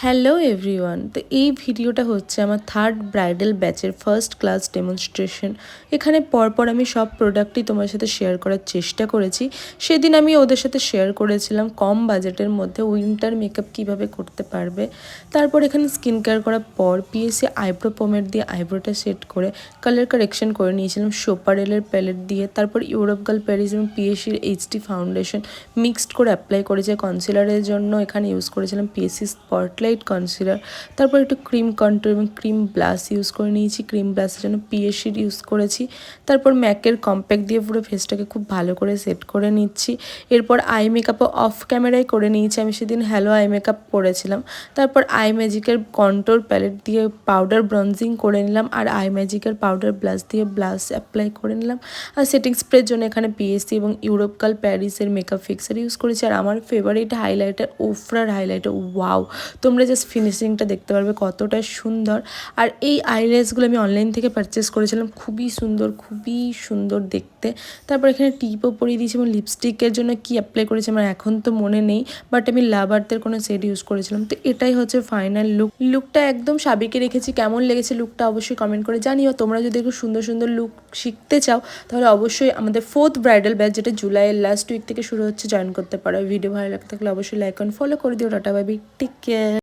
Hello everyone, তো এই ভিডিওটা হচ্ছে আমার থার্ড ব্রাইডাল ব্যাচের ফার্স্ট ক্লাস ডেমনস্ট্রেশন। এখানে পরপর আমি সব প্রোডাক্টই তোমার সাথে শেয়ার করার চেষ্টা করেছি। সেদিন আমি ওদের সাথে শেয়ার করেছিলাম কম বাজেটের মধ্যে উইন্টার মেকআপ কিভাবে করতে পারবে। তারপর এখানে স্কিন কেয়ার করার পর পিএসসি আইব্রো পমেট দিয়ে আইব্রোটা সেট করে কালার কারেকশন করে নিয়েছিলাম সোপারেলের প্যালেট দিয়ে। তারপর ইউরোপ গার্ল প্যারিস এবং পিএসসির এইচডি ফাউন্ডেশন মিক্সড করে অ্যাপ্লাই করেছে। কনসিলারের জন্য এখানে ইউজ করেছিলাম পিএসসি স্পটলাইট কনসিলার। তারপর একটু ক্রিম কন্ট্রোল এবং ক্রিম ব্লাশ ইউজ করে নিয়েছি। ক্রিম ব্লাশের জন্য পিএসসির ইউজ করেছি। তারপর ম্যাকের কম্প্যাক্ট দিয়ে পুরো ফেসটাকে খুব ভালো করে সেট করে নিচ্ছি। এরপর আই মেকআপও অফ ক্যামেরায় করে নিয়েছি। আমি সেদিন হ্যালো আই মেকআপ করেছিলাম। তারপর আই ম্যাজিকের কন্ট্রোর প্যালেট দিয়ে পাউডার ব্রঞ্জিং করে নিলাম, আর আই ম্যাজিকের পাউডার ব্লাশ দিয়ে ব্লাশ অ্যাপ্লাই করে নিলাম। আর সেটিং স্প্রের জন্য এখানে পিএসসি এবং ইউরোপ গার্ল প্যারিসের মেকআপ ফিক্সার ইউজ করেছি। আর আমার ফেভারিট হাইলাইটার ওফরার হাইলাইটার, ওয়াও! তোমরা জাস্ট ফিনিশিংটা দেখতে পারবে কতটা সুন্দর। আর এই আইল্যাশগুলো আমি অনলাইন থেকে পারচেস করেছিলাম, খুবই সুন্দর দেখতে। তারপর এখানে টিপও পরিয়ে দিয়েছি এবং লিপস্টিকের জন্য কি অ্যাপ্লাই করেছি আমার এখন তো মনে নেই, বাট আমি লাভ আর্থের কোনো শেড ইউজ করেছিলাম। তো এটাই হচ্ছে ফাইনাল লুকটা একদম সাবিকে রেখেছি। কেমন লেগেছে লুকটা অবশ্যই কমেন্ট করে জানিও। তোমরা যদি একটু সুন্দর লুক শিখতে চাও তাহলে অবশ্যই আমাদের ফোর্থ ব্রাইডাল ব্যাচ, যেটা জুলাইয়ের লাস্ট উইক থেকে শুরু হচ্ছে, জয়েন করতে পারো। ভিডিও ভালো লাগতে থাকলে অবশ্যই লাইক অ্যান্ড ফলো করে দিও। Tata bye bye, take care.